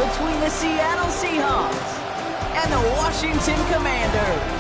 between the Seattle Seahawks and the Washington Commanders.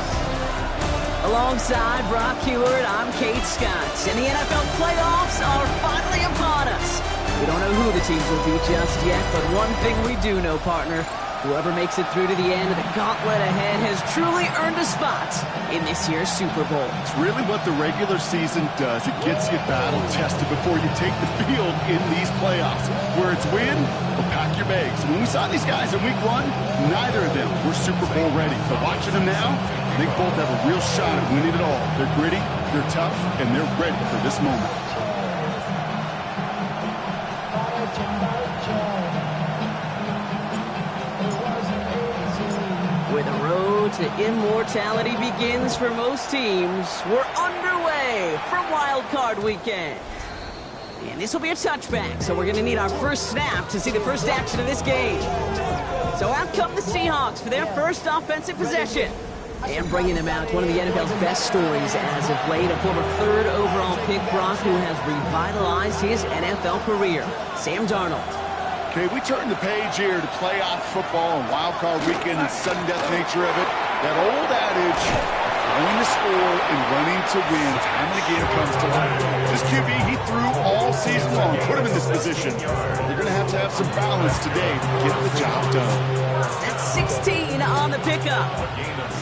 Alongside Brock Heward, I'm Kate Scott, and the NFL playoffs are finally upon us. We don't know who the teams will be just yet, but one thing we do know, partner. Whoever makes it through to the end of the gauntlet ahead has truly earned a spot in this year's Super Bowl. It's really what the regular season does. It gets you battle-tested before you take the field in these playoffs. Where it's win or pack your bags. When we saw these guys in Week 1, neither of them were Super Bowl ready. But watching them now, they both have a real shot at winning it all. They're gritty, they're tough, and they're ready for this moment. Where the road to immortality begins for most teams, we're underway from Wild Card Weekend. And this will be a touchback, so we're going to need our first snap to see the first action of this game. So out come the Seahawks for their first offensive possession. And bringing them out, one of the NFL's best stories as of late, a former third overall pick, Brock, who has revitalized his NFL career, Sam Darnold. Okay, we turn the page here to playoff football and wild card weekend and sudden death nature of it. That old adage, going to score and running to win, time and again comes to life. This QB, he threw all season long, put him in this position. They're going to have some balance today to get the job done. That's 16 on the pickup.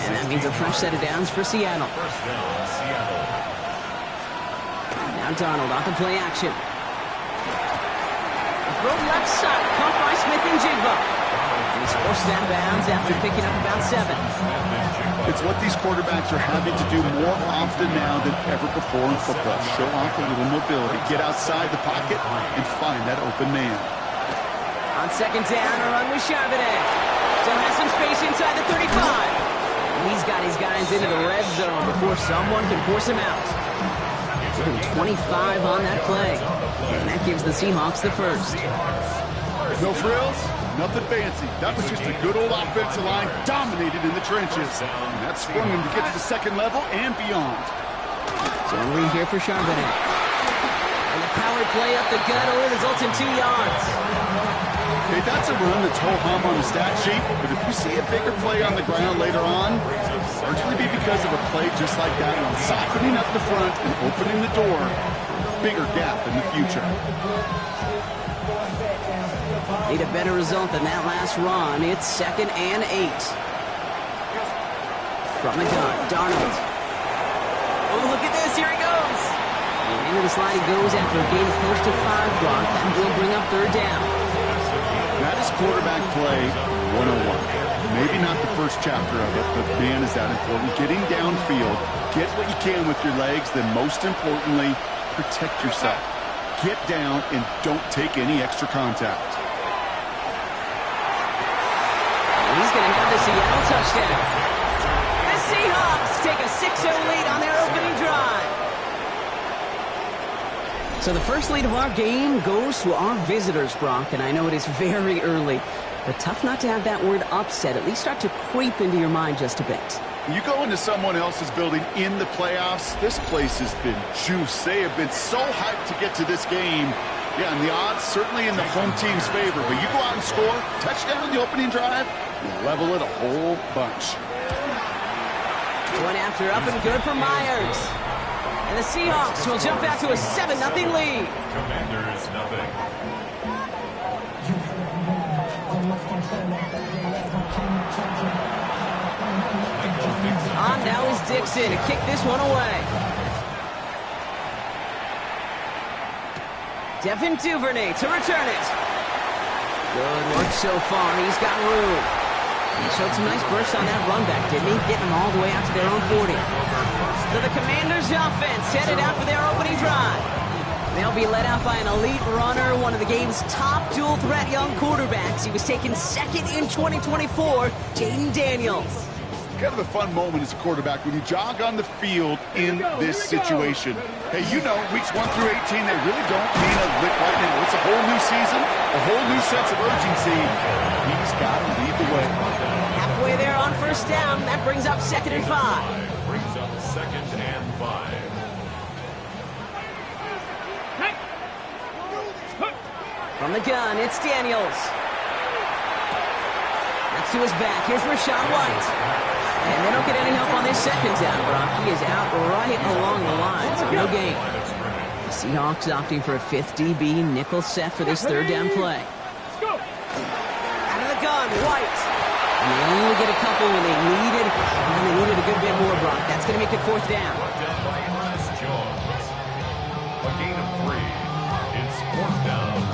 And that means a fresh set of downs for Seattle. Now Darnold off the play action. Throw left side, caught by Smith and Jigba. And he's forced out of bounds after picking up about 7. It's what these quarterbacks are having to do more often now than ever before in football. Show off a little mobility, get outside the pocket, and find that open man. On second down, a run with Charbonnet. Still has some space inside the 35. He's got his guys into the red zone before someone can force him out. 25 on that play. And that gives the Seahawks the first. No frills, nothing fancy. That was just a good old offensive line dominated in the trenches. And that sprung him to get to the second level and beyond. So we here for Charbonnet. And the power play up the gut only results in 2 yards. Okay, that's a run that's ho-hum on the stat sheet, but if you see a bigger play on the ground later on, largely be because of a play just like that one, softening up the front and opening the door, bigger gap in the future. Need a better result than that last run. It's 2nd and 8. From the gun, Darnold. Oh, look at this, here he goes. And into the slide he goes after a gain of close to 5 block. That will bring up 3rd down. That is quarterback play 101. Maybe not the first chapter of it, but man, is that important. Getting downfield, get what you can with your legs, then most importantly, protect yourself. Get down and don't take any extra contact. He's going to have the Seattle touchdown. The Seahawks take a 6-0 lead on their opening drive. So the first lead of our game goes to our visitors, Brock, and I know it is very early, but tough not to have that word upset at least start to creep into your mind just a bit. You go into someone else's building in the playoffs, this place has been juiced. They have been so hyped to get to this game. Yeah, and the odds certainly in the home team's favor, but you go out and score, touchdown in the opening drive, you level it a whole bunch. One after up and good for Myers. And the Seahawks will jump out to a 7-0 lead. Commanders nothing. On now is Dixon to kick this one away. Devin Duvernay to return it. Good work so far. He's got room. He showed some nice bursts on that run back, didn't he? Getting them all the way out to their own 40. So the Commanders' offense headed out for their opening drive. They'll be led out by an elite runner, one of the game's top dual-threat young quarterbacks. He was taken 2nd in 2024, Jaden Daniels. Kind of a fun moment as a quarterback when you jog on the field in this situation. Hey, you know, weeks 1 through 18, they really don't mean a lick right now. It's a whole new season, a whole new sense of urgency. He's got to lead the way. Halfway there on first down. That brings up 2nd and 5. Brings up 2nd and 5. From the gun, it's Daniels. Gets to his back. Here's Rachaad White. And they don't get any help on this second down, Brock. He is out right along the line, so no gain. The Seahawks opting for a fifth DB nickel set for this third down play. Out of the gun, White. And they only get a couple when they needed a good bit more, Brock. That's going to make it fourth down. A gain of 3. It's fourth down.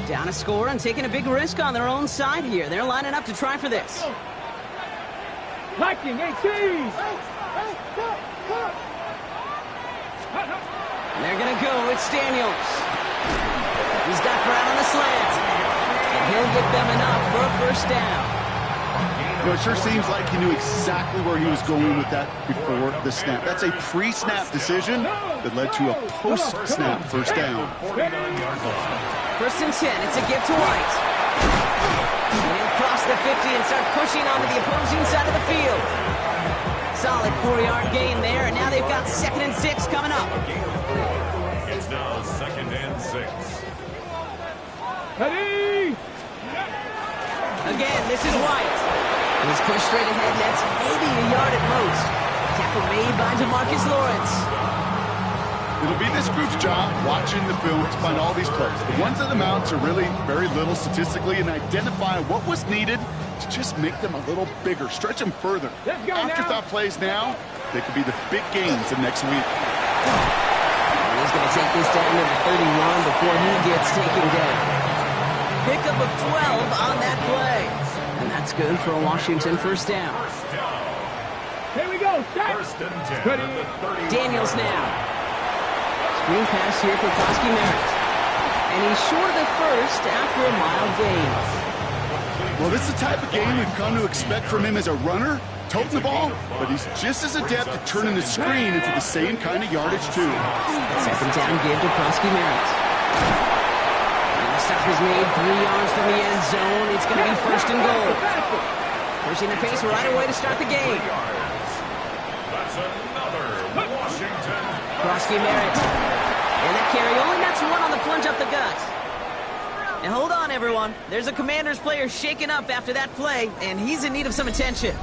Down a score and taking a big risk on their own side here. They're lining up to try for this. Liking 18. They're going to go. It's Daniels. He's got Brown on the slant. And he'll get them enough for a first down. You know, it sure seems like he knew exactly where he was going with that before the snap. That's a pre-snap decision that led to a post-snap first down. 1st and 10. It's a give to White. And he'll cross the 50 and start pushing onto the opposing side of the field. Solid 4-yard gain there, and now they've got 2nd and 6 coming up. It's now 2nd and 6. Ready? Again, this is White. And he's pushed straight ahead, and that's maybe a yard at most. Tackle made by DeMarcus Lawrence. It'll be this group's job watching the film to find all these plays. The ones that amount to really very little statistically and identify what was needed to just make them a little bigger, stretch them further. Afterthought plays now, they could be the big gains of next week. And he's going to take this down to the 31 before he gets taken down. Pickup of 12 on that play. And that's good for a Washington first down. Here we go. Set. 1st and 10. Ready. Daniels now. Screen pass here for Koski Merritt. And he's short of the first after a mild gain. Well, this is the type of game we've come to expect from him as a runner, toting the ball, but he's just as adept at turning the screen into the same kind of yardage, too. 2nd down give to Koski Merritt. And the stop is made 3 yards from the end zone. It's going to be 1st and goal. Pushing the pace right away to start the game. That's another Washington. Koski Merritt. And that carry only nets 1 on the plunge up the gut. And hold on, everyone. There's a Commanders player shaken up after that play, and he's in need of some attention.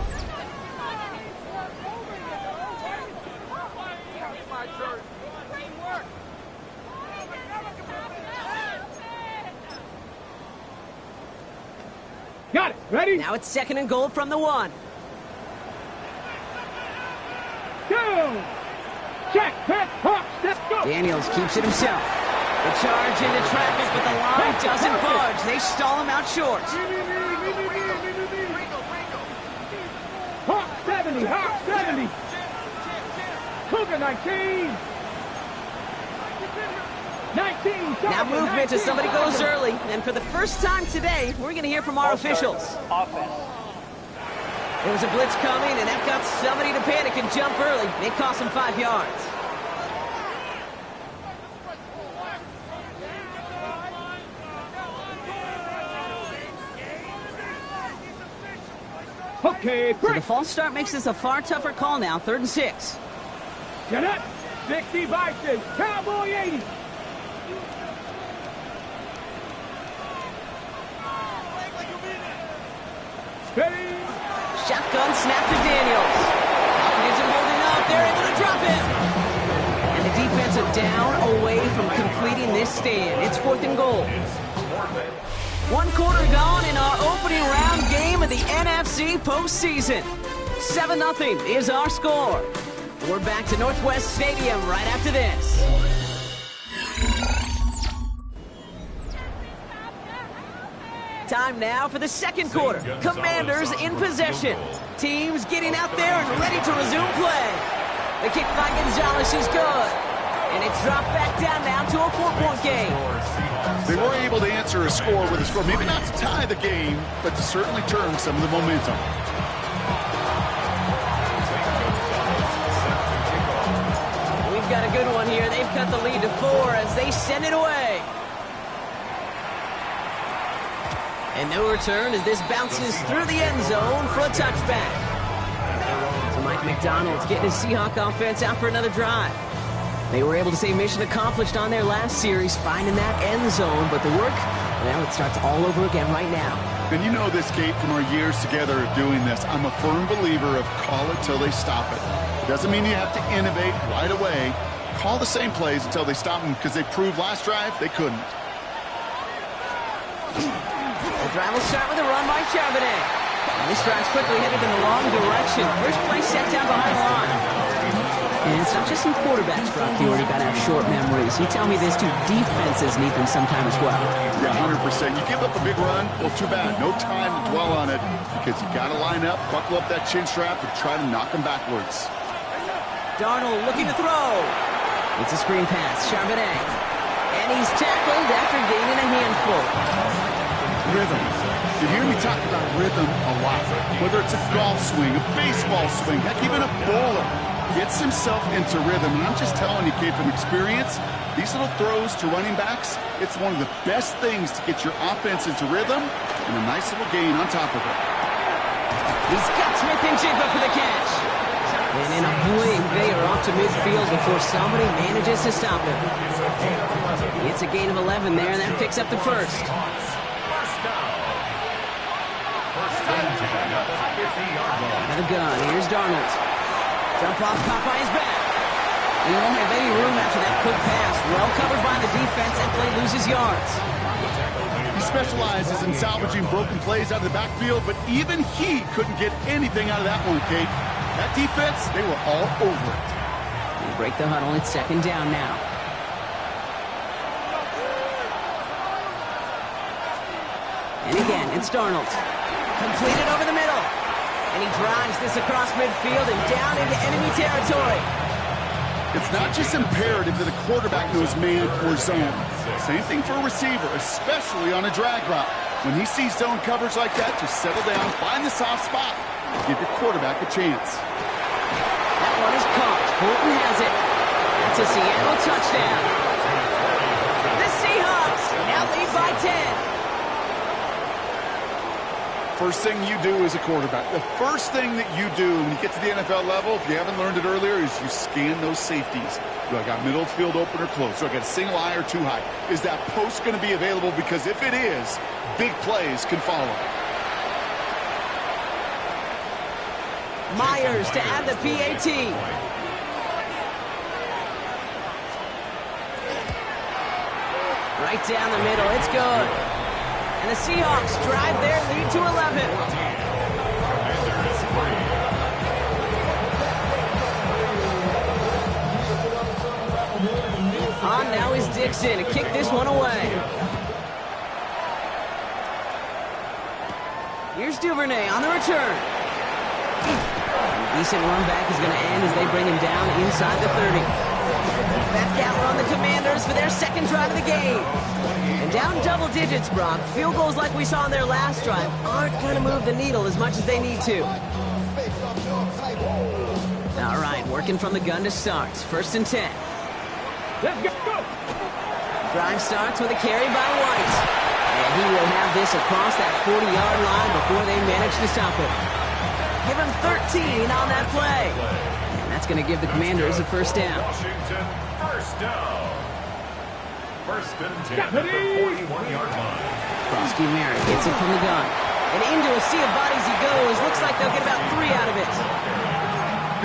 Got it. Ready? Now it's 2nd and goal from the 1. Go. Check. Pass. Hawk. Let's go. Daniels keeps it himself. The charge into traffic, but the line doesn't budge. They stall him out short. Hawk 70. Hawk 70. Cougar 19. 19. Now movement as somebody goes early. And for the first time today, we're going to hear from our officials. There was a blitz coming, and that got somebody to panic and jump early. It cost him 5 yards. Okay, So the false start makes this a far tougher call now. 3rd and 6. Get up. 60 Bison. Cowboy 80. Ready. Shotgun snap to Daniels. Falcons isn't holding up. They're able to drop him. And the defensive down away from completing this stand. It's 4th and goal. 1 quarter gone in our opening round game of the NFC postseason. 7-0 is our score. We're back to Northwest Stadium right after this. Time now for the 2nd quarter. Commanders in possession. Teams getting out there and ready to resume play. The kick by Gonzalez is good. And it's dropped back down now to a 4-point game. They were able to answer a score with a score, maybe not to tie the game, but to certainly turn some of the momentum. We've got a good one here. They've cut the lead to 4 as they send it away. And no return as this bounces through the end zone for a touchback. So Mike McDonald's getting his Seahawk offense out for another drive. They were able to say mission accomplished on their last series, finding that end zone, but the work Well, it starts all over again right now. And you know this, Kate, from our years together of doing this. I'm a firm believer of call it till they stop it. It doesn't mean you have to innovate right away. Call the same plays until they stop them, because they proved last drive they couldn't. The drive will start with a run by Charbonnet. And this drive's quickly headed in the wrong direction. First play set down behind the line. And it's not just some quarterbacks, Brock. You already got to have short memories. You tell me this too, defenses need them sometime as well. Yeah, 100%. You give up a big run, well, too bad. No time to dwell on it, because you got to line up, buckle up that chin strap, and try to knock them backwards. Darnold looking to throw. It's a screen pass. Charbonnet. And he's tackled after gaining a handful. Rhythm. You hear me talk about rhythm a lot. Whether it's a golf swing, a baseball swing, heck, even a bowler gets himself into rhythm. And I'm just telling you, Kate, from experience, these little throws to running backs, it's one of the best things to get your offense into rhythm and a nice little gain on top of it. He's got Smith and Jigba for the catch. And in a blink, they are off to midfield before somebody manages to stop him. It's a gain of 11 there, and that picks up the first. Out of the gun, here's Darnold. Jump off, caught by his back. He won't have any room after that quick pass. Well covered by the defense, and play loses yards. He specializes in salvaging broken plays out of the backfield, but even he couldn't get anything out of that one, Kate. That defense, they were all over it. They break the huddle. It's second down now. And again, it's Darnold. Completed over the middle. And he drives this across midfield and down into enemy territory. It's not just imperative that a quarterback knows man or zone. Same thing for a receiver, especially on a drag route. When he sees zone coverage like that, just settle down, find the soft spot, and give your quarterback a chance. That one is caught. Bolton has it. That's a Seattle touchdown. The Seahawks now lead by 10. First thing you do as a quarterback, the first thing that you do when you get to the NFL level, if you haven't learned it earlier, is you scan those safeties. Do I got middle field open or close? Do I got a single high or two high? Is that post going to be available? Because if it is, big plays can follow. Myers to add the PAT. Right down the middle. It's good. And the Seahawks drive their lead to 11. On now is Dixon to kick this one away. Here's Duvernay on the return. Decent run back is going to end as they bring him down inside the 30. Back out on the Commanders for their second drive of the game. And down double digits, Brock. Field goals like we saw on their last drive aren't going to move the needle as much as they need to. All right, working from the gun to start. First and 10. Let's go. Drive starts with a carry by White. And he will have this across that 40-yard line before they manage to stop it. Give him 13 on that play. And that's going to give the Commanders a first down. Washington, first down. First and 10 at the 41-yard line. Krosky Merritt gets it from the gun. And into a sea of bodies he goes. Looks like they'll get about 3 out of it.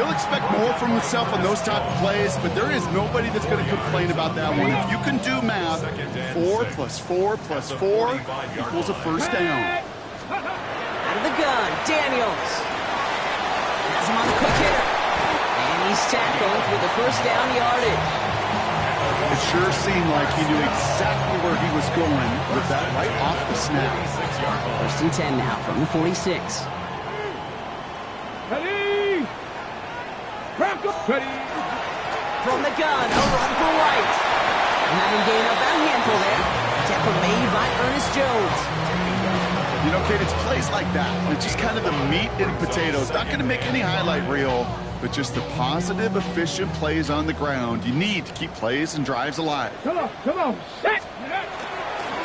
He'll expect more from himself on those type of plays, but there is nobody that's going to complain about that one. If you can do math, 4 plus 4 plus 4 equals a first down. Out of the gun, Daniels. Has him on the quick hitter. And he's tackled with the first down yardage. It sure seemed like he knew exactly where he was going with that right off the snap. First and 10 now from the 46. Ready. Ready. From the gun, a run for White. And having gained up that handful there. Tackle made by Ernest Jones. You know, Kate, it's plays like that. It's just kind of the meat and potatoes. Not going to make any highlight reel, but just the positive, efficient plays on the ground. You need to keep plays and drives alive. Come on. Set.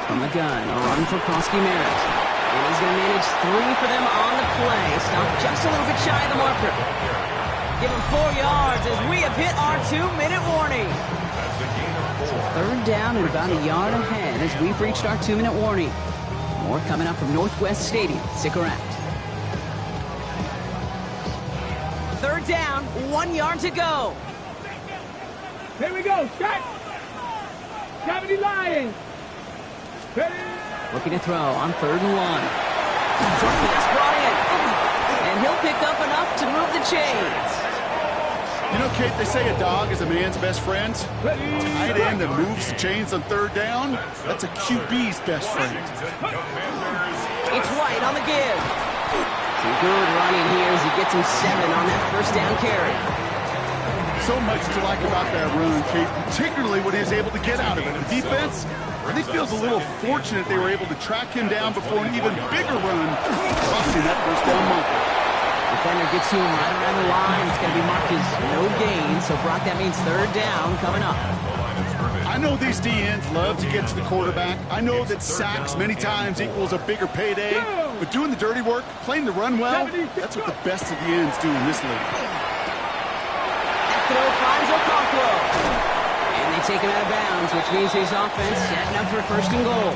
From the gun, a run for Krosky Merritt. And he's going to manage 3 for them on the play. Stop just a little bit shy of the marker. Give him 4 yards as we have hit our 2-minute warning. That's a gain of So third down and about a yard ahead as we've reached our 2-minute warning. More coming up from Northwest Stadium. Stick around. Third down, 1 yard to go. Here we go. Set. Cavity Lions. Ready. Looking to throw on 3rd and 1. Short pass brought in. And he'll pick up enough to move the chains. You know, Kate, they say a dog is a man's best friend. Tight end that moves the chains on 3rd down, that's a QB's best friend. It's White on the give. Some good running here as he gets him 7 on that 1st down carry. So much to like about that run, Kate, particularly what he was able to get out of it. The defense, I think, feels a little fortunate they were able to track him down before an even bigger run, crossing that 1st down marker. Defender gets to him right around the line. It's going to be marked as no gain, so Brock, that means 3rd down coming up. I know these D-ends love to get to the quarterback. I know that sacks many times equals a bigger payday, but doing the dirty work, playing the run well, that's what the best of the ends do in this league. That throw finds Okonkwo. And they take him out of bounds, which means his offense setting up for 1st and goal.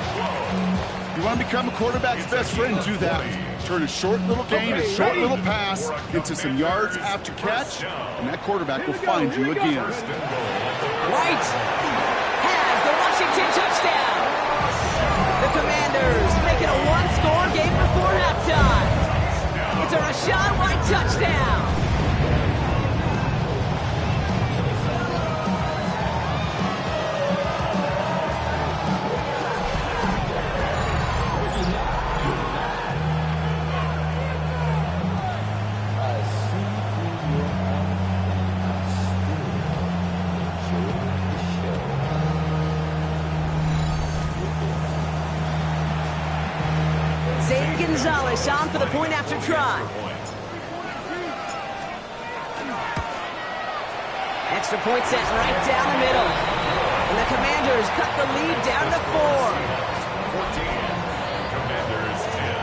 You want to become a quarterback's best friend, do that. Turn a short little gain, a short little pass into some yards after catch, and that quarterback will find you again. White has the Washington touchdown. The Commanders make it a 1-score game before halftime. It's a Rachaad White touchdown. Gonzalez on for the point after try. Extra point set right down the middle. And the Commanders cut the lead down to 4. 14. Commanders 10.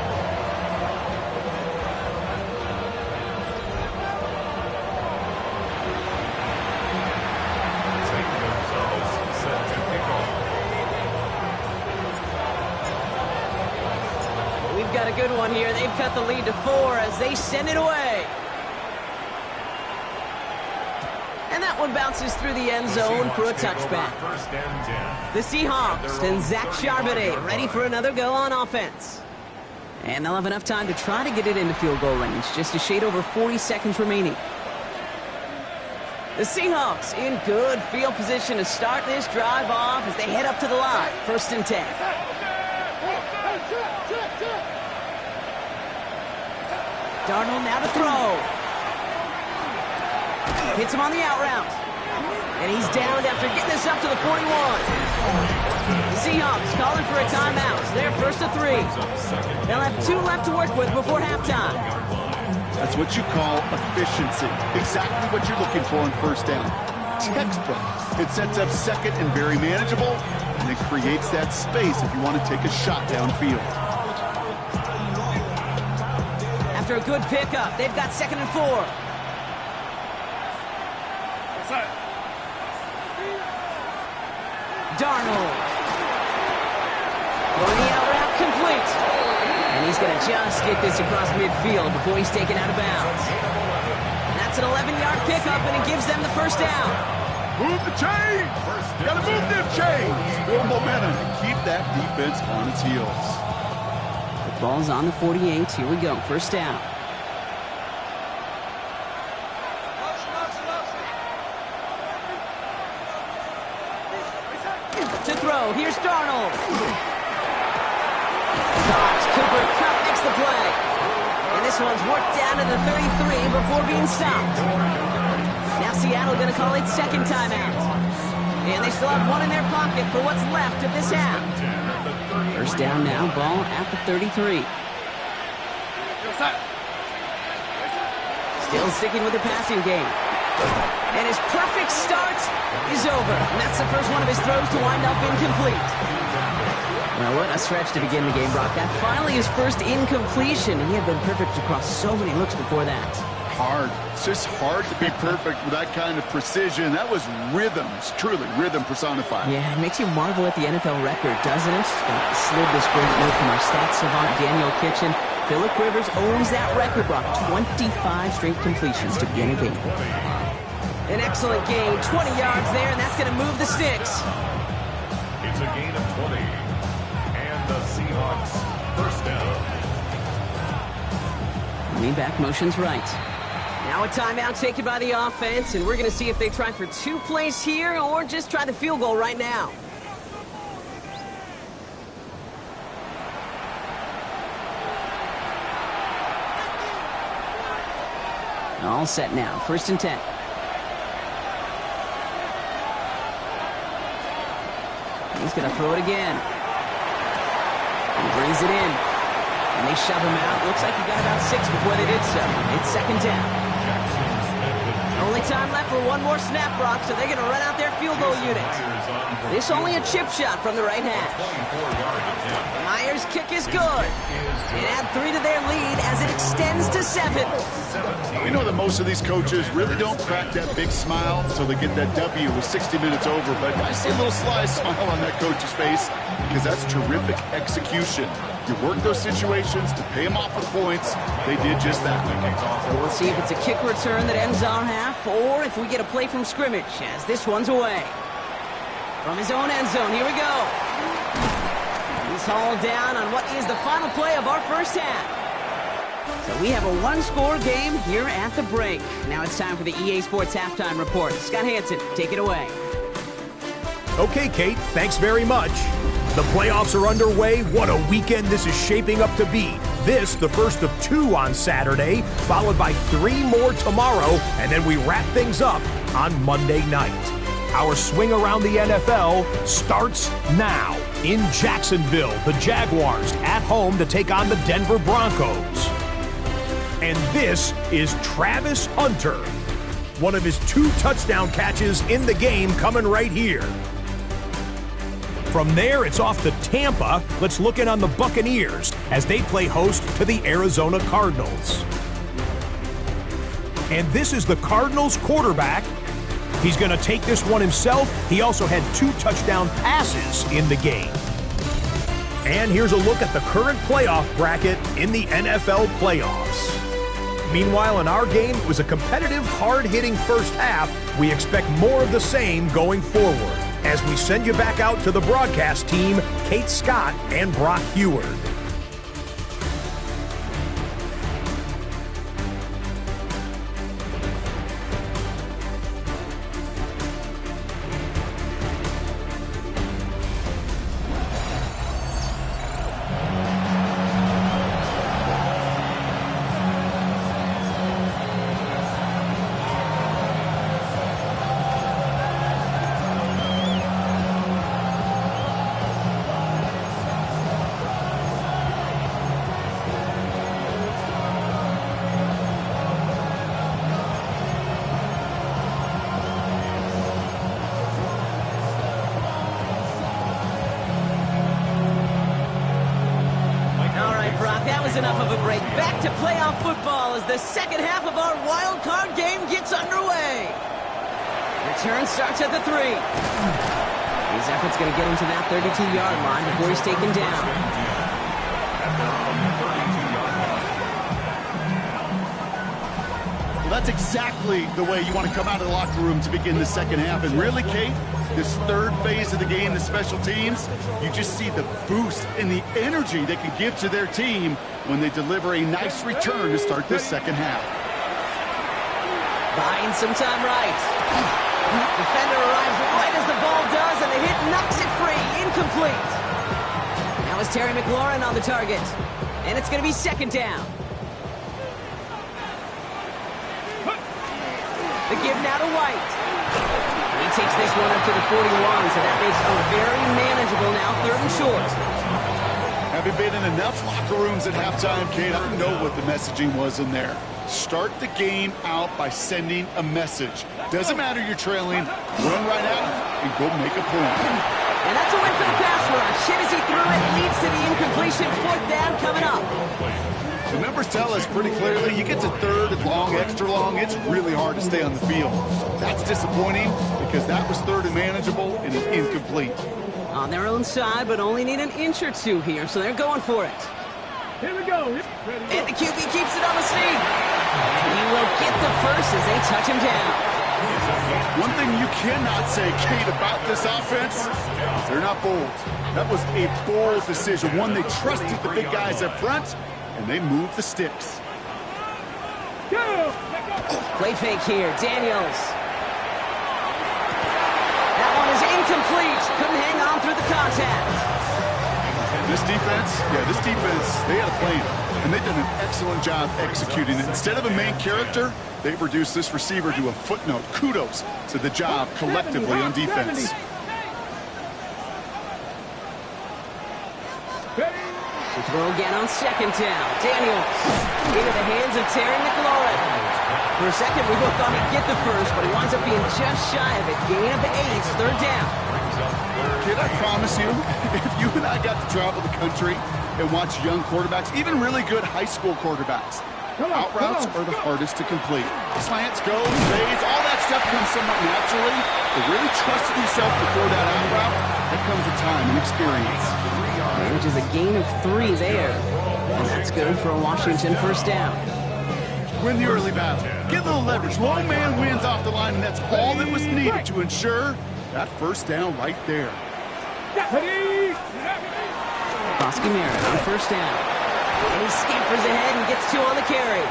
St. Gonzalez set to kick off. We've got a good one here. They've cut the lead to 4 as they send it away. And that one bounces through the end zone for a touchback. The Seahawks and Zach Charbonnet ready for another go on offense. And they'll have enough time to try to get it into field goal range, just a shade over 40 seconds remaining. The Seahawks in good field position to start this drive off as they head up to the line. 1st and 10. Darnold now to throw. Hits him on the out route. And he's downed after getting this up to the 41. The Seahawks calling for a timeout. They're 1st and 3. They'll have 2 left to work with before halftime. That's what you call efficiency. Exactly what you're looking for on 1st down. Textbook. It sets up 2nd and very manageable, and it creates that space if you want to take a shot downfield. After a good pickup, they've got 2nd and 4. Darnold. Throwing the out route complete. And he's going to just get this across midfield before he's taken out of bounds. That's an 11-yard pickup, and it gives them the 1st down. Move the chains! Gotta move them chains! Build momentum and keep that defense on its heels. The ball's on the 48. Here we go. 1st down. To throw. Here's Darnold. Cooper Kupp makes the play. And this one's worked down to the 33 before being stopped. Now Seattle going to call it 2nd timeout. And they still have 1 in their pocket for what's left of this half. 1st down now, ball at the 33. Still sticking with the passing game. And his perfect start is over. And that's the first one of his throws to wind up incomplete. Well, what a stretch to begin the game, Brock. That finally his first incompletion. He had been perfect across so many looks before that. hard. It's just hard to be perfect with that kind of precision. That was rhythm. It's truly rhythm personified. Yeah, it makes you marvel at the NFL record, doesn't it? Slid this great note from our stats savant, Daniel Kitchen. Phillip Rivers owns that record, Brock. 25 straight completions to begin a game. An excellent gain. 20 yards there, and that's going to move the sticks. It's a gain of 20. And the Seahawks first down. Lean back, motion's right. Now a timeout taken by the offense, and we're going to see if they try for 2 plays here or just try the field goal right now. All set now. 1st and 10. He's going to throw it again. He brings it in. And they shove him out. Looks like he got about 6 before they did so. It's 2nd down. Only time left for one more snap, Brock, so they're going to run out their field goal unit. This only a chip shot from the right hash. Myers' kick is good. And add 3 to their lead as it extends to 7. We know that most of these coaches really don't crack that big smile until they get that W with 60 minutes over, but I see a little sly smile on that coach's face because that's terrific execution. You work those situations to pay them off with points. They did just that. So we'll see if it's a kick return that ends our half or if we get a play from scrimmage as this one's away. From his own end zone, here we go. He's hauled down on what is the final play of our first half. So we have a 1-score game here at the break. Now it's time for the EA Sports Halftime Report. Scott Hansen, take it away. Okay, Kate, thanks very much. The playoffs are underway. What a weekend this is shaping up to be. This, the first of 2 on Saturday, followed by 3 more tomorrow, and then we wrap things up on Monday night. Our swing around the NFL starts now. In Jacksonville, the Jaguars at home to take on the Denver Broncos. And this is Travis Hunter. One of his 2 touchdown catches in the game coming right here. From there, it's off to Tampa. Let's look in on the Buccaneers as they play host to the Arizona Cardinals. And this is the Cardinals quarterback. He's going to take this one himself. He also had 2 touchdown passes in the game. And here's a look at the current playoff bracket in the NFL playoffs. Meanwhile, in our game, it was a competitive, hard-hitting first half. We expect more of the same going forward as we send you back out to the broadcast team, Kate Scott and Brock Heward. Enough of a break. Back to playoff football as the second half of our wild card game gets underway. Return starts at the 3. His effort's going to get him to that 32-yard line before he's taken down. Well, that's exactly the way you want to come out of the locker room to begin the second half. And really, Kate, this third phase of the game, the special teams, you just see the boost and the energy they can give to their team when they deliver a nice return to start this second half. Buying some time right. Defender arrives right as the ball does, and the hit knocks it free. Incomplete. Now it's Terry McLaurin on the target. And it's going to be 2nd down. The give now to White. He takes this one up to the 41, so that makes a very manageable now 3rd and short. Having been in enough locker rooms at halftime, Kate, I know what the messaging was in there. Start the game out by sending a message. Doesn't matter you're trailing, run right out and go make a point. And that's a win for the pass rush. Hit as he threw it, leads to the incompletion. 4th down coming up. The numbers tell us pretty clearly, you get to third and long, extra long, it's really hard to stay on the field. That's disappointing because that was third and manageable and incomplete. On their own side, but only need an inch or two here, so they're going for it. Here we go. And the QB keeps it on the sneak. And he will get the first as they touch him down. One thing you cannot say, Kate, about this offense is they're not bold. That was a bold decision, one they trusted the big guys up front, and they moved the sticks. Play fake here, Daniels. That one is incomplete. Couldn't hang on through the contact. This defense, they had a plan, and they've done an excellent job executing it. Instead of a main character, they've reduced this receiver to a footnote. Kudos to the job collectively on defense. To throw again on second down. Daniels into the hands of Terry McLaurin. For a second, we both thought he'd get the first, but he winds up being just shy of it. Gain of 8, third down. Kid, I promise you, if you and I got to travel the country and watch young quarterbacks, even really good high school quarterbacks, out routes are the hardest to complete. Slants, goes, fades, all that stuff comes somewhat naturally. But really trusting yourself to throw that out route, that comes with time and experience. Manages a gain of 3 there. And that's good for a Washington first down. Win the early battle. Get a little leverage. Long man wins off the line, and that's all that was needed to ensure that first down right there. Bosky Merritt on first down. And he scampers ahead and gets 2 on the carry.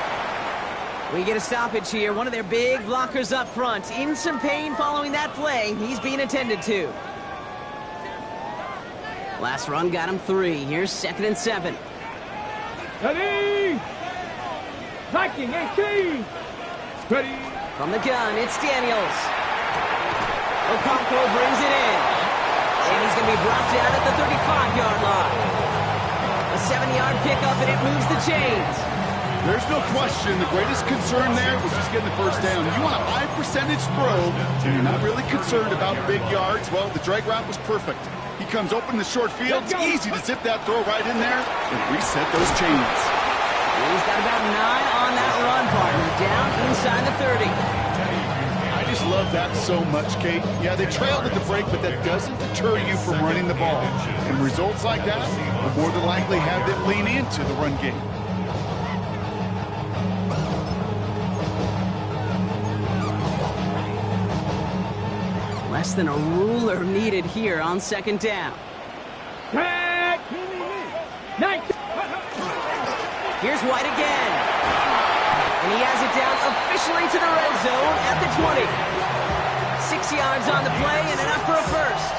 We get a stoppage here. One of their big blockers up front. In some pain following that play. He's being attended to. Last run got him 3. Here's 2nd and 7. Ready! Hiking 18! Ready! From the gun, it's Daniels. Okonkwo brings it in. And he's going to be brought down at the 35-yard line. A 7-yard pickup, and it moves the chains. There's no question the greatest concern there was just getting the first down. You want a high percentage throw, and you're not really concerned about big yards. Well, the drag route was perfect. He comes open in the short field. It's easy to zip that throw right in there and reset those chains. He's got about 9 on that run, partner. Down inside the 30. I just love that so much, Kate. Yeah, they trailed at the break, but that doesn't deter you from running the ball. And results like that will more than likely have them lean into the run game. Less than a ruler needed here on 2nd down. Here's White again. And he has it down officially to the red zone at the 20. 6 yards on the play and enough for a first.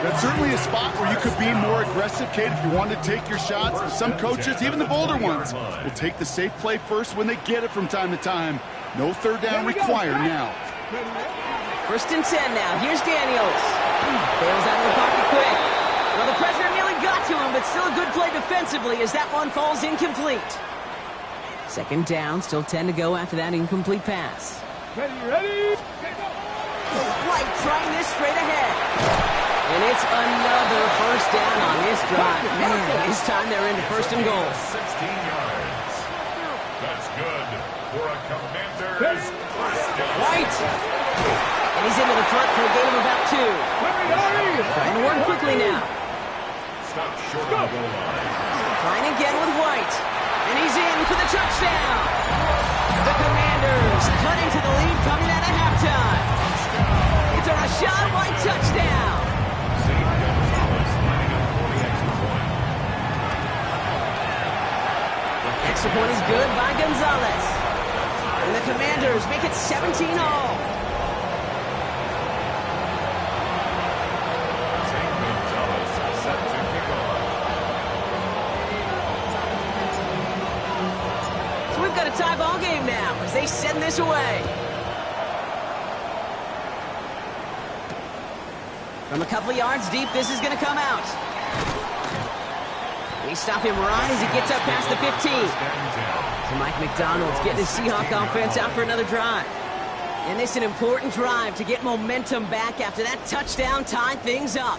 That's certainly a spot where you could be more aggressive, Kate, if you wanted to take your shots. Some coaches, even the bolder ones, will take the safe play first when they get it from time to time. No third down required now. 1st and 10 now. Here's Daniels. Bails out of the pocket quick. Well, the pressure nearly got to him, but still a good play defensively as that one falls incomplete. 2nd down, still 10 to go after that incomplete pass. Ready? White trying this straight ahead. And it's another first down on this drive. Man, this time they're into 1st and goal. 16 yards. That's good for a Commanders first down. White. And he's into the front for a gain of about 2. Trying to work quickly now. Stop short of the goal line. Trying again with White. And he's in for the touchdown. The Commanders cut into the lead coming out of halftime. It's a Rashad White touchdown. Extra point is good by Gonzalez. And the Commanders make it 17-all. We've got a tie ball game now as they send this away. From a couple of yards deep, this is going to come out. They stop him right as he gets up past the 15. So Mike McDonald's getting his Seahawk offense out for another drive. And it's an important drive to get momentum back after that touchdown tied things up.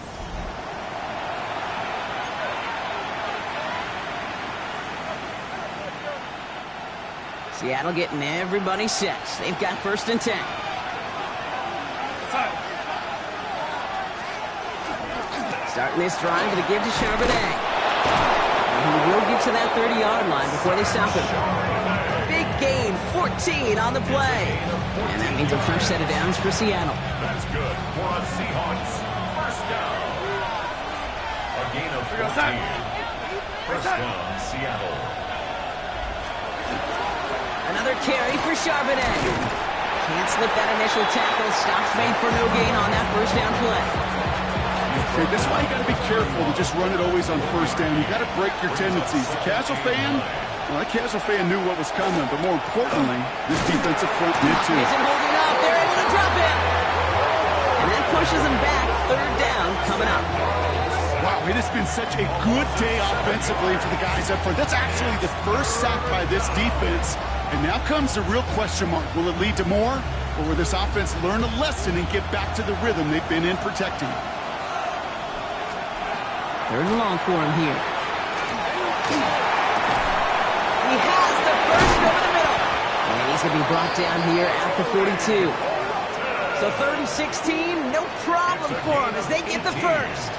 Seattle getting everybody set. They've got 1st and 10. Starting this drive with a give to Charbonnet. And he will get to that 30-yard line before they stop him. Big gain, 14 on the play. And that means a fresh set of downs for Seattle. That's good for a Seahawks. First down. A gain of 14. First down, Seattle. Another carry for Charbonnet. Can't slip that initial tackle. Stops made for no gain on that first down play. Okay, that's why you got to be careful to just run it always on 1st down. You got to break your tendencies. The casual fan, well, that casual fan knew what was coming, but more importantly, this defensive front did too. Isn't holding up. They're able to drop him. And that pushes him back. 3rd down coming up. Wow, it has been such a good day offensively for the guys up front. That's actually the first sack by this defense. And now comes the real question mark. Will it lead to more? Or will this offense learn a lesson and get back to the rhythm they've been in protecting? 3rd and long for him here. He has the first over the middle. And he's going to be brought down here at the 42. So 3rd and 16, no problem for him as they get the first.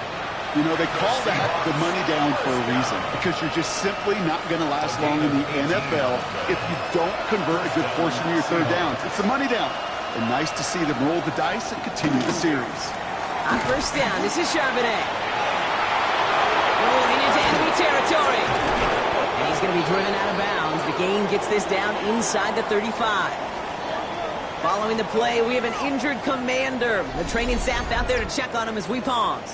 You know, they call that the money down for a reason, because you're just simply not going to last long in the NFL if you don't convert a good portion of your 3rd downs. It's the money down. And nice to see them roll the dice and continue the series. On 1st down, this is Charbonnet. Rolling into enemy territory. And he's going to be driven out of bounds. The gain gets this down inside the 35. Following the play, we have an injured commander. The training staff out there to check on him as we pause.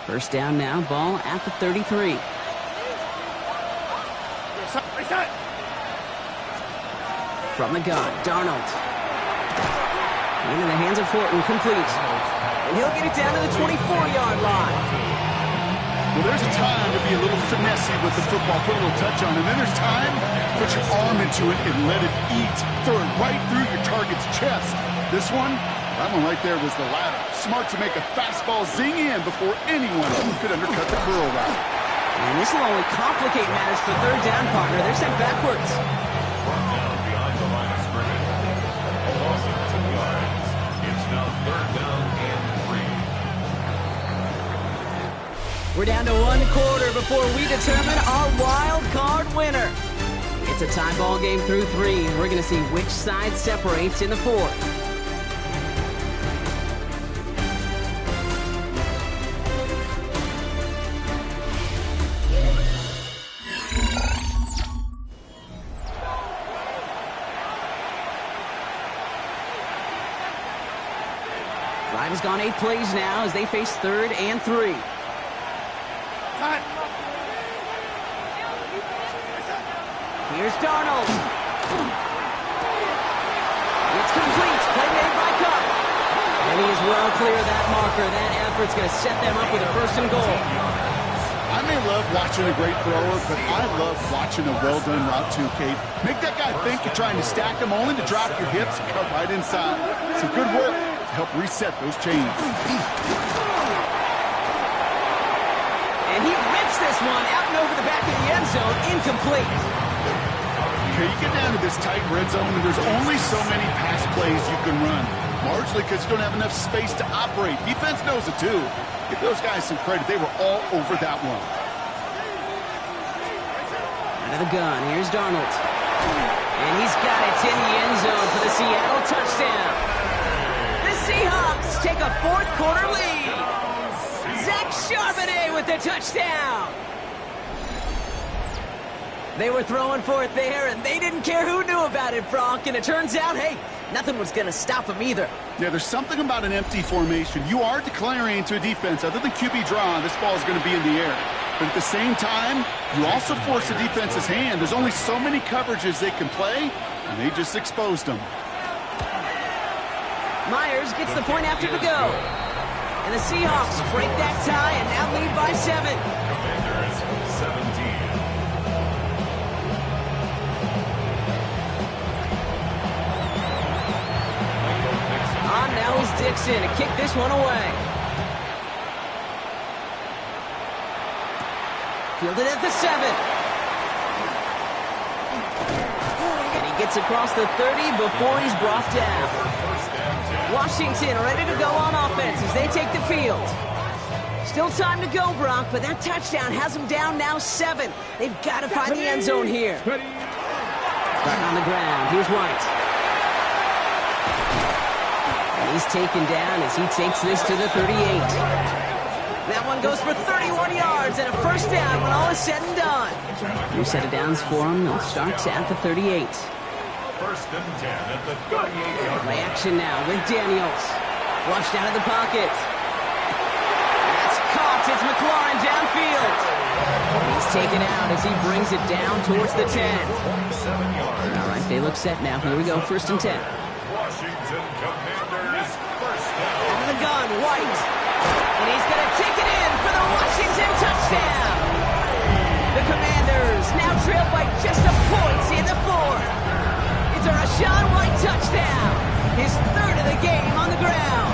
First down now, ball at the 33. From the gun, Darnold. Into the hands of Horton, complete. And he'll get it down to the 24-yard line. Well, there's a time to be a little finessey with the football, put a little touch on it. And then there's time to put your arm into it and let it eat. Throw it right through your target's chest. This one, that one right there was the latter. Smart to make a fastball zing in before anyone could undercut the curl route. And this will only complicate matters for 3rd down, partner. They're sent backwards. Brought down behind the line of scrimmage. A loss of 2 yards. It's now 3rd down and 3. We're down to 1 quarter before we determine our wild card winner. It's a tie ball game through 3, and we're going to see which side separates in the 4th. Drive has gone 8 plays now as they face 3rd and 3. Here's Darnold. It's complete. Play made by Cup. And he is well clear of that marker. That effort's going to set them up with a 1st and goal. I may love watching a great thrower, but I love watching a well-done route too, Kate. Make that guy think you're trying to stack him only to drop your hips and cut right inside. Some good work to help reset those chains. And he rips this one out and over the back of the end zone. Incomplete. Okay, you get down to this tight red zone, and there's only so many pass plays you can run, largely because you don't have enough space to operate. Defense knows it, too. Give those guys some credit. They were all over that one. Out of the gun, here's Darnold. And he's got it in the end zone for the Seattle touchdown. The Seahawks take a 4th quarter lead. Zach Charbonnet with the touchdown. They were throwing for it there, and they didn't care who knew about it, Bronk. And it turns out, hey, nothing was going to stop him either. Yeah, there's something about an empty formation. You are declaring to a defense, other than QB draw, this ball is going to be in the air. But at the same time, you also force the defense's hand. There's only so many coverages they can play, and they just exposed them. Myers gets the point after to go. And the Seahawks break that tie and now lead by 7. Commanders 17. On checks in to kick this one away. Fielded at the 7. And he gets across the 30 before he's brought down. Washington ready to go on offense as they take the field. Still time to go, Brock, but that touchdown has them down now 7. They've got to find the end zone here. Starting on the ground, here's White. And he's taken down as he takes this to the 38. That one goes for 31 yards and a first down when all is said and done. New set of downs for him. They'll start at the 38. First and 10 at the 38-yard Play action now with Daniels. Flushed out of the pocket. That's caught. It's McLaurin downfield. He's taken out as he brings it down towards the 10. 7 yards. All right, they look set now. Here we go, first and 10. Washington Commanders first down. Out of the gun, White. And he's going to take it in for the Washington touchdown. The Commanders now trail by just a point in the 4th. It's a Rachaad White touchdown. His 3rd of the game on the ground.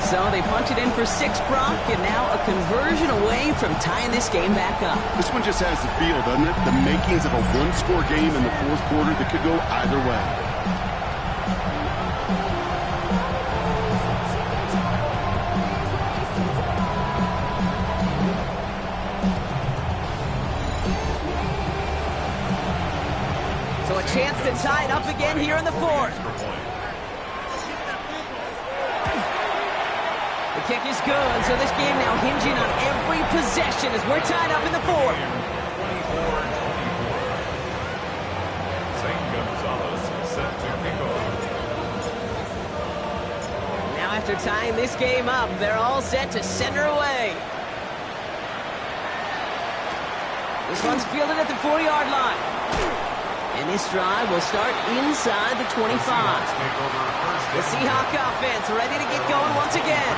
So they punch it in for 6, Brock, and now a conversion away from tying this game back up. This one just has the feel, doesn't it? The makings of a one-score game in the 4th quarter that could go either way. So a chance to tie it up again here in the 4th. The kick is good, so this game now hinging on every possession as we're tied up in the 4th. 24-24. St. Gonzalez set to kick off. Now after tying this game up, they're all set to center away. This one's fielded at the 4-yard line. And this drive will start inside the 25. The Seahawk offense ready to get going once again.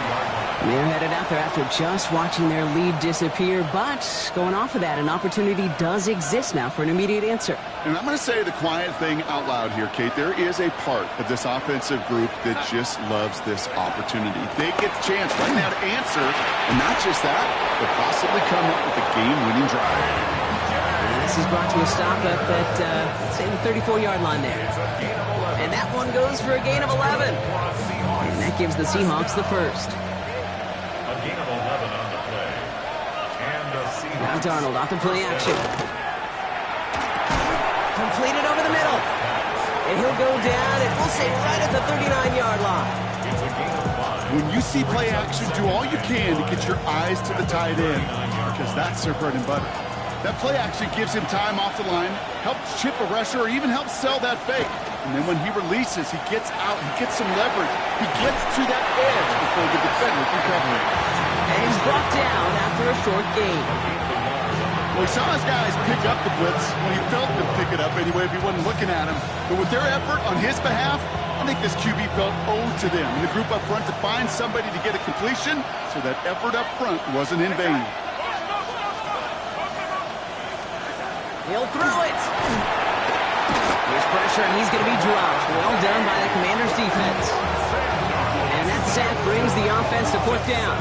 And they're headed out there after just watching their lead disappear. But going off of that, an opportunity does exist now for an immediate answer. And I'm going to say the quiet thing out loud here, Kate. There is a part of this offensive group that just loves this opportunity. They get the chance right now to answer, and not just that, but possibly come up with a game-winning drive. And this is brought to a stop up at, say, the 34-yard line there. And that one goes for a gain of 11. And that gives the Seahawks the first. A gain of 11 on the play. And the Now Seahawks. Darnold off the play action. Completed over the middle. And he'll go down, and we'll say right at the 39-yard line. It's a gain of 5. When you see play action, do all you can to get your eyes to the tight end, because that's their bread and butter. That play action gives him time off the line, helps chip a rusher, or even helps sell that fake. And then when he releases, he gets out, he gets some leverage. He gets to that edge before the defender can cover him. And he's brought down after a short gain. Well, he saw his guys pick up the blitz when he felt them pick it up anyway if he wasn't looking at him. But with their effort on his behalf, I think this QB felt owed to them and the group up front to find somebody to get a completion, so that effort up front wasn't in vain. He'll throw it. Here's pressure, and he's going to be dropped. Well done by the Commanders' defense. And that sack brings the offense to 4th down.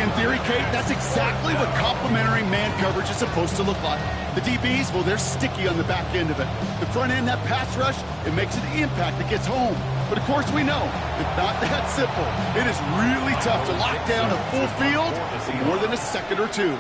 In theory, Kate, that's exactly what complementary man coverage is supposed to look like. The DBs, well, they're sticky on the back end of it. The front end, that pass rush, it makes an impact that gets home. But of course we know, it's not that simple. It is really tough to lock down a full field for more than a second or two.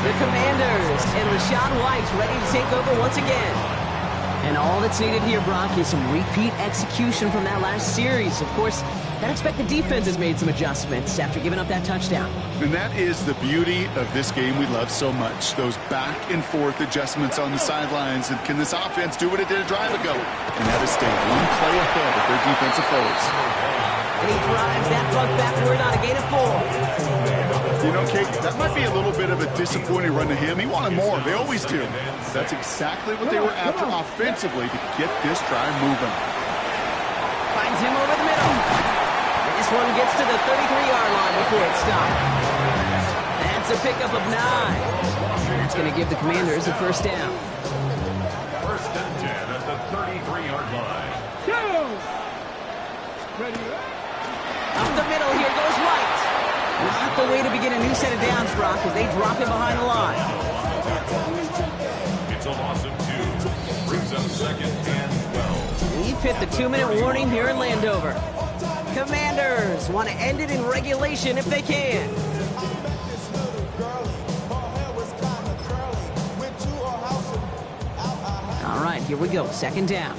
The Commanders and Rachaad White ready to take over once again. And all that's needed here, Brock, is some repeat execution from that last series. Of course, I expect the defense has made some adjustments after giving up that touchdown. And that is the beauty of this game we love so much. Those back and forth adjustments on the sidelines. And can this offense do what it did a drive ago? And that is stay one play ahead of their defensive foes. And he drives that puck backward on a gain of 4. You know, Kate, that might be a little bit of a disappointing run to him. He wanted more. They always do. That's exactly what they were after offensively to get this drive moving. Finds him over the middle. And his one gets to the 33-yard line before it stopped. That's a pickup of 9. That's going to give the Commanders a first down. First and 10 at the 33-yard line. Go! Ready? Up the middle, here goes White. Not the way to begin a new set of downs, Brock, as they drop him behind the line. It's a loss of 2. Brings up second and 12. We've hit the 2-minute warning here in Landover. Commanders want to end it in regulation if they can. All right, here we go. Second down.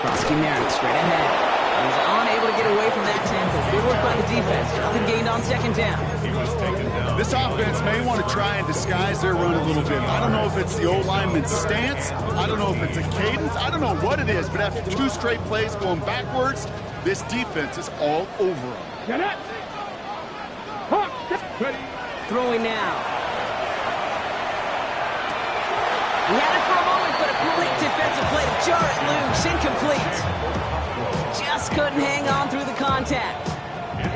Krosky Merritt straight ahead. He's unable to get away from that tackle. Good work by the defense. Nothing gained on second down. He was taken down. This offense may want to try and disguise their run a little bit. I don't know if it's the O-lineman's stance. I don't know if it's a cadence. I don't know what it is, but after 2 straight plays going backwards, this defense is all over them. Get it! Hawk, ready? Throwing now. He had it for a moment, but a great defensive play to jar it loose. Incomplete. Just couldn't hang on through the contact.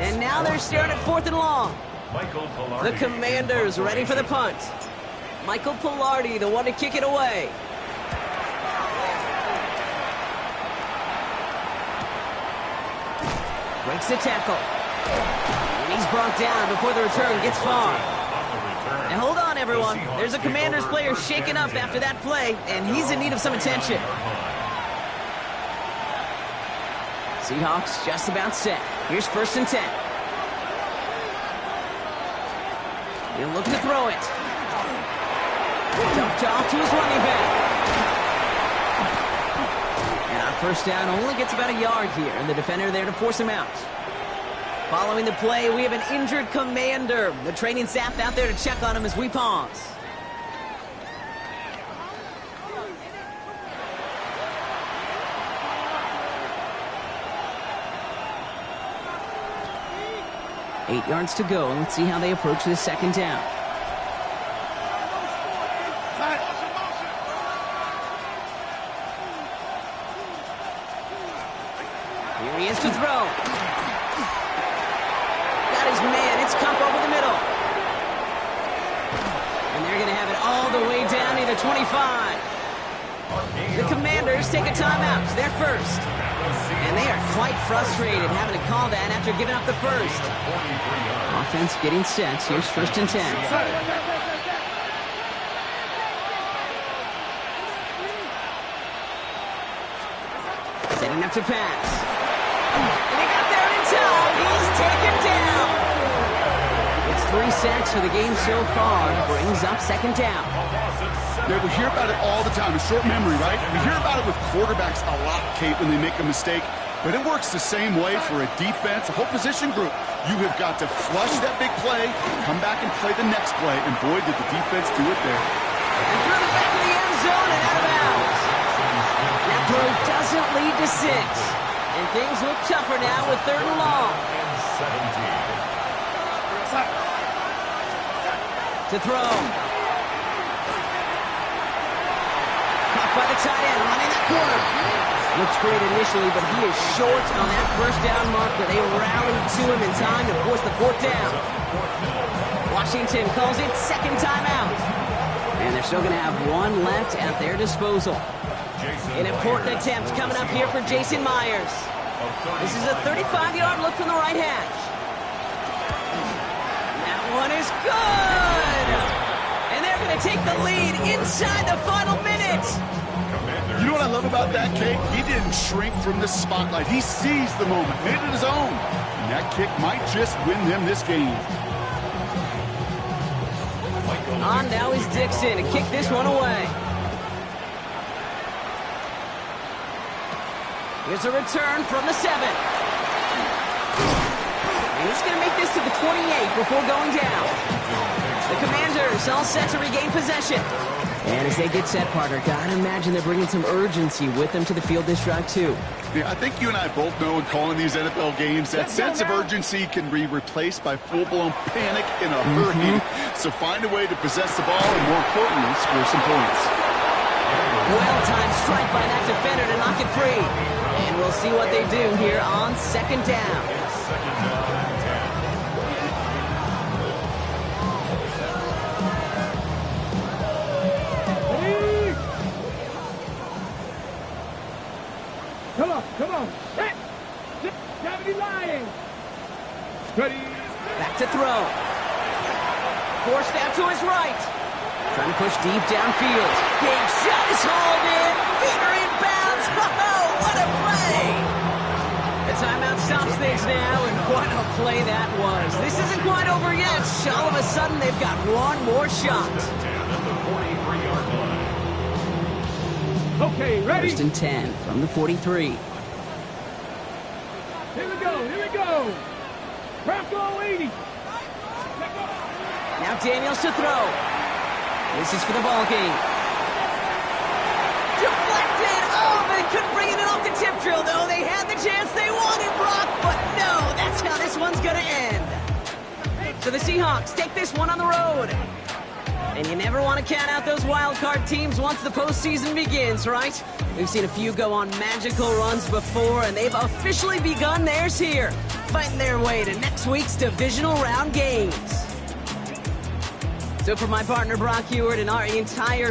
And now they're staring at 4th and long. The Commanders ready for the punt. Michael Pilardi, the one to kick it away. Breaks the tackle. And he's brought down before the return gets far. And hold on, everyone. There's a Commanders player shaken up after that play, and he's in need of some attention. Seahawks just about set. Here's 1st and 10. He'll look to throw it. Dumped off to his running back. And our first down only gets about a yard here, and the defender there to force him out. Following the play, we have an injured Commander. The training staff out there to check on him as we pause. Eight yards to go. Let's see how they approach this second down. Here he is to throw. Got his man. It's Cup over the middle. And they're going to have it all the way down to the 25. The Commanders take a timeout. They're first. And they are quite frustrated having to call that after giving up the first. Offense getting set. Here's 1st and 10. Setting up to pass. And he got there in time. He's taken down. It's 3 sacks for the game so far. Brings up second down. Yeah, we hear about it all the time. A short memory, right? We hear about it with quarterbacks a lot, Kate, when they make a mistake. But it works the same way for a defense, a whole position group. You have got to flush that big play, come back and play the next play, and boy, did the defense do it there. And through the back of the end zone and out of bounds. That throw doesn't lead to 6. And things look tougher now with 3rd and long. To throw. Caught by the tight end, running that corner. Looks great initially, but he is short on that first down marker. They rallied to him in time to force the 4th down. Washington calls it second timeout. And they're still going to have 1 left at their disposal. An important attempt coming up here for Jason Myers. This is a 35-yard look from the right hash. That one is good! And they're going to take the lead inside the final minute. You know what I love about that, Kate? He didn't shrink from the spotlight. He seized the moment, made it his own. And that kick might just win them this game. On now is Dixon to kick this one away. Here's a return from the 7. And he's going to make this to the 28 before going down. The Commanders all set to regain possession. And as they get set, Parker, gotta imagine they're bringing some urgency with them to the field this drive, too. Yeah, I think you and I both know in calling these NFL games that sense of urgency can be replaced by full-blown panic in a hurry. So find a way to possess the ball and, more importantly, score some points. Well-timed strike by that defender to knock it free. And we'll see what they do here on second down. It's second down and 10. Come on. Hit. Deputy Lion. Ready. Back to throw. Forced out to his right. Trying to push deep downfield. Big shot is hauled in. Feet are in bounds. Oh, what a play. The timeout stops things now, and what a play that was. This isn't quite over yet. All of a sudden, they've got one more shot. 10 at the 43-yard line. Okay, ready? First and 10 from the 43. Here we go. Bronco 80. Now Daniels to throw. This is for the ball game. Deflected. Oh, they couldn't bring it in off the tip drill, though. They had the chance they wanted, Brock, but no, that's how this one's going to end. So the Seahawks take this one on the road. And you never want to count out those wild card teams once the postseason begins, right? We've seen a few go on magical runs before, and they've officially begun theirs here, fighting their way to next week's divisional round games. So for my partner Brock Ewart and our entire